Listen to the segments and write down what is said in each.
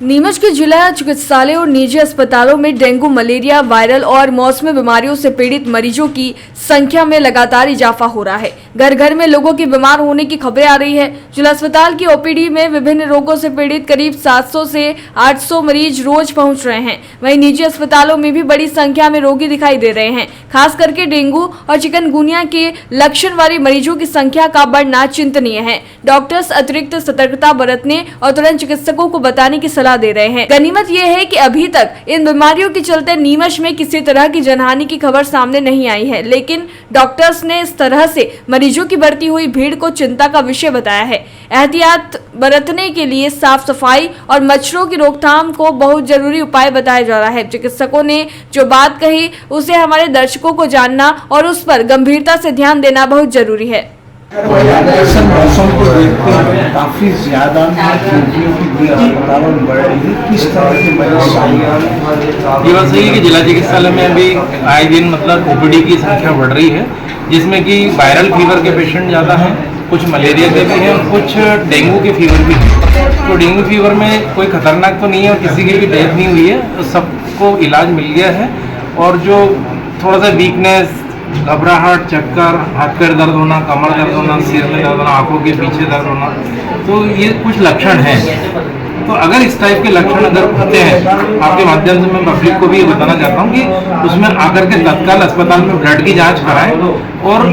नीमच के जिला चिकित्सालय और निजी अस्पतालों में डेंगू, मलेरिया, वायरल और मौसमी बीमारियों से पीड़ित मरीजों की संख्या में लगातार इजाफा हो रहा है। घर घर में लोगों की बीमार होने की खबरें आ रही है। जिला अस्पताल की ओपीडी में विभिन्न रोगों से पीड़ित करीब 700 से 800 मरीज रोज पहुंच रहे हैं। वहीं निजी अस्पतालों में भी बड़ी संख्या में रोगी दिखाई दे रहे हैं। खास करके डेंगू और चिकनगुनिया के लक्षण वाले मरीजों की संख्या का बढ़ना चिंतनीय है। डॉक्टर्स अतिरिक्त सतर्कता बरतने और तुरंत चिकित्सकों को बताने की सलाह दे रहे हैं। गनीमत यह है कि अभी तक इन बीमारियों के चलते नीमच में किसी तरह की जनहानि की खबर सामने नहीं आई है, लेकिन डॉक्टर्स ने इस तरह से मरीजों की बढ़ती हुई भीड़ को चिंता का विषय बताया है। एहतियात बरतने के लिए साफ सफाई और मच्छरों की रोकथाम को बहुत जरूरी उपाय बताया जा रहा है। चिकित्सकों ने जो बात कही उसे हमारे दर्शकों को जानना और उस पर गंभीरता से ध्यान देना बहुत जरूरी है। मौसम को देखते हुए काफी ज्यादा रोगियों की वातावरण बढ़ रही है। किस तरह के मरीज ये बात सही है कि जिला चिकित्सालय में अभी आए दिन मतलब ओपीडी की संख्या बढ़ रही है, जिसमें कि वायरल फीवर के पेशेंट ज़्यादा हैं, कुछ मलेरिया के भी हैं और कुछ डेंगू के फीवर भी हैं। तो डेंगू फीवर में कोई खतरनाक तो नहीं है और किसी की भी डेथ नहीं हुई है, तो सबको इलाज मिल गया है। और जो थोड़ा सा वीकनेस, घबराहट, चक्कर, हाथ पैर दर्द होना, कमर दर्द होना, सिर में दर्द होना, आंखों के पीछे दर्द होना, तो ये कुछ लक्षण हैं। तो अगर इस टाइप के लक्षण अगर होते हैं, आपके माध्यम से मैं पब्लिक को भी ये बताना चाहता हूँ कि उसमें आकर के तत्काल अस्पताल में ब्लड की जांच कराएं और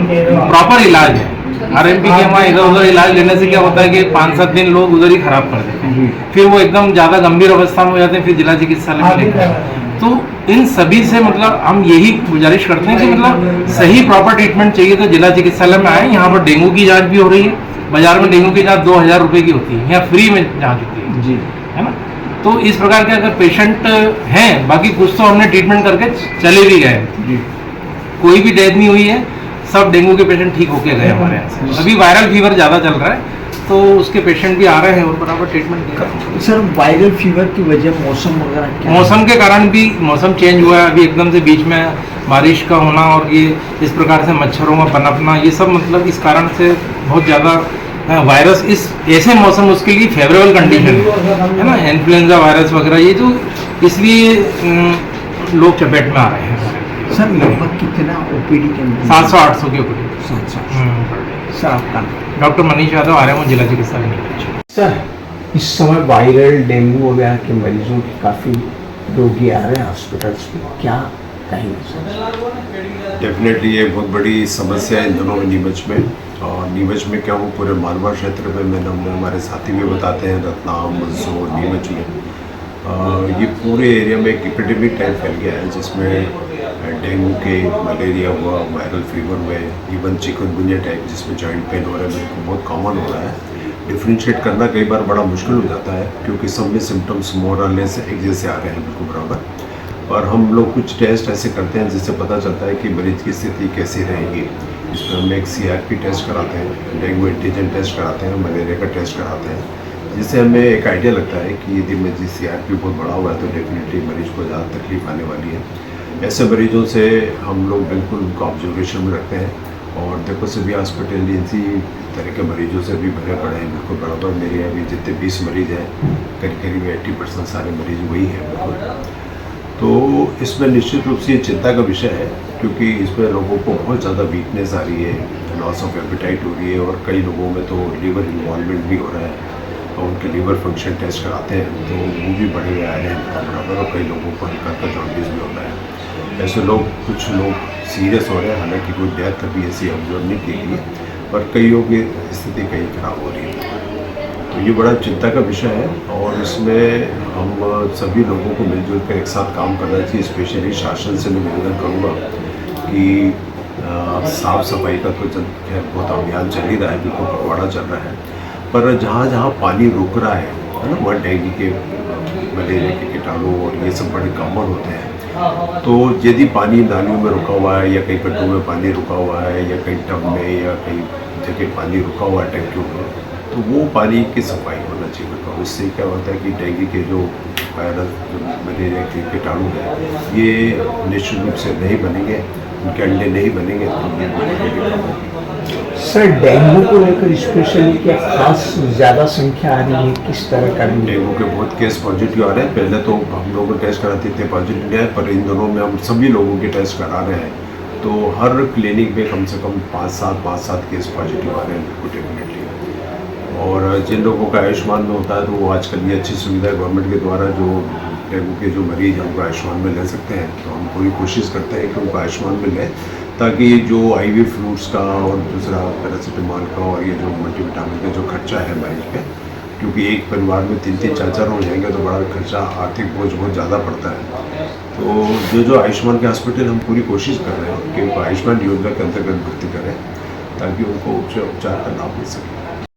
प्रॉपर इलाज है। आरएमपी के वहाँ इधर उधर इलाज लेने से क्या होता है कि 5-7 दिन लोग उधर ही खराब कर देते हैं, फिर वो एकदम ज़्यादा गंभीर अवस्था में हो जाते हैं, फिर जिला चिकित्सालय में लेकर आते। तो इन सभी से मतलब हम यही गुजारिश करते हैं कि मतलब सही प्रॉपर ट्रीटमेंट चाहिए तो जिला चिकित्सालय में आए। यहाँ पर डेंगू की जांच भी हो रही है। बाजार में डेंगू की जांच 2000 रुपये की होती है, यहाँ फ्री में जांच होती है जी, है ना। तो इस प्रकार के अगर पेशेंट हैं, बाकी कुछ तो हमने ट्रीटमेंट करके चले भी गए जी, कोई भी डेथ नहीं हुई है, सब डेंगू के पेशेंट ठीक होके गए हमारे यहाँ से। अभी वायरल फीवर ज़्यादा चल रहा है तो उसके पेशेंट भी आ रहे हैं और बराबर ट्रीटमेंट दे रहे हैं। सर, वायरल फीवर की वजह मौसम वगैरह, मौसम के कारण भी, मौसम चेंज हुआ है अभी एकदम से, बीच में बारिश का होना और ये इस प्रकार से मच्छरों का पनपना, ये सब मतलब इस कारण से बहुत ज़्यादा वायरस इस ऐसे मौसम उसके लिए फेवरेबल कंडीशन है ना, इन्फ्लुएंजा वायरस वगैरह, ये जो इसलिए लोग चपेट में आ रहे हैं। सर, लगभग कितना ओपीडी के 700-800 की ओपीडी। सर, आपका डॉक्टर मनीष यादव, आरएमओ जिला चिकित्सालय नीमच। सर, इस समय वायरल डेंगू वगैरह के मरीजों की काफ़ी रोगी आ रहे हैं हॉस्पिटल्स में, क्या कहेंगे सर? डेफिनेटली ये बहुत बड़ी समस्या है इन दिनों में नीमच में। और नीमच में क्या, वो पूरे मालवा क्षेत्र में हमारे साथी भी बताते हैं, रतलाम, मंदसौर, नीमच में ये पूरे एरिया में एक एपिडेमिक टाइप फैल गया है, जिसमें डेंगू के, मलेरिया हुआ, वायरल फीवर हुए, इवन चिकनगुनिया टाइप जिसमें जॉइंट पेन हो रहा है, बिल्कुल बहुत कॉमन हो रहा है। डिफ्रेंशिएट करना कई बार बड़ा मुश्किल हो जाता है क्योंकि सब में सिम्टम्स मोर और लेस एक जैसे आ रहे हैं, बिल्कुल बराबर। और हम लोग कुछ टेस्ट ऐसे करते हैं जिससे पता चलता है कि मरीज की स्थिति कैसी रहेगी। इसमें हम एक CRP टेस्ट कराते हैं, डेंगू एंटीजन टेस्ट कराते हैं, मलेरिया का टेस्ट कराते हैं, जिससे हमें एक आइडिया लगता है कि यदि मरीज CRP बहुत बड़ा हुआ है तो डेफिनेटली मरीज को ज़्यादा तकलीफ आने वाली है। ऐसे मरीजों से हम लोग बिल्कुल उनको ऑब्जर्वेशन में रखते हैं। और देखो सभी हॉस्पिटल इसी तरह के मरीजों से भी भरे पड़े हैं, बिल्कुल बराबर। मेरे यहाँ भी जितने 20 मरीज हैं, करीब 80% सारे मरीज वही हैं बिल्कुल। तो इसमें निश्चित रूप से ये चिंता का विषय है क्योंकि इसमें लोगों को बहुत ज़्यादा वीकनेस आ रही है, लॉस ऑफ एपेटाइट हो रही है और कई लोगों में तो लीवर इन्वॉल्वमेंट भी हो रहा है और उनके लीवर फंक्शन टेस्ट कराते हैं तो वो भी बढ़े हुए आए हैं बराबर। और कई लोगों को हल्का का जॉन्डिस भी होता है। ऐसे लोग, कुछ लोग सीरियस हो रहे हैं, हालांकि कोई डेथ अभी ऐसी ऑब्जर्व नहीं की गई, पर कईयों की स्थिति कहीं खराब हो रही है। तो ये बड़ा चिंता का विषय है और इसमें हम सभी लोगों को मिलजुल कर एक साथ काम करना चाहिए। स्पेशली शासन से मैं निवेदन करूँगा कि साफ सफाई का तो बहुत अभियान चल ही रहा है, बिल्कुल पखवाड़ा चल रहा है, पर जहाँ जहाँ पानी रुक रहा है ना, वहाँ डेंगू के, मलेरिया के कीटाणु और ये सब बड़े कॉमन होते हैं। तो यदि पानी नालियों में रुका हुआ है या कहीं गड्ढों में पानी रुका हुआ है या कहीं टब में या कहीं जगह पानी रुका हुआ है टैंकियों में, तो वो पानी की सफाई होना चाहिए। तो इससे क्या होता है कि डेंगू के जो वायरस, मलेरिया के कीटाणु हैं, ये निश्चित रूप से नहीं बनेंगे, उनके अंडे नहीं बनेंगे तो ये सर डेंगू को लेकर स्पेशली क्या खास ज़्यादा संख्या आ रही है, किस तरह का डेंगू के बहुत केस पॉजिटिव आ रहे हैं। पहले तो हम लोग टेस्ट कराते थे पॉजिटिव नहीं आए, पर इन दिनों में हम सभी लोगों के टेस्ट करा रहे हैं। तो हर क्लिनिक में कम से कम 5-7 केस पॉजिटिव आ रहे हैं डेफिनेटली। और जिन लोगों का आयुष्मान में होता है तो वो आजकल ये अच्छी सुविधा है गवर्नमेंट के द्वारा, जो डेंगू के जो मरीज हैं उनको आयुष्मान में ले सकते हैं। तो हम पूरी कोशिश करते हैं कि उनको आयुष्मान में लें, ताकि जो IV फ्लूइड्स का और दूसरा पैरासीटामोल का और ये जो मल्टीविटामिन का जो खर्चा है मरीज पे, क्योंकि एक परिवार में 3-3 4-4 हो जाएंगे तो बड़ा खर्चा, आर्थिक बोझ बहुत ज़्यादा पड़ता है। तो जो आयुष्मान के हॉस्पिटल हम पूरी कोशिश कर रहे हैं कि उनको आयुष्मान योजना के अंतर्गत भर्ती करें, ताकि उनको उपचार का लाभ मिल सके।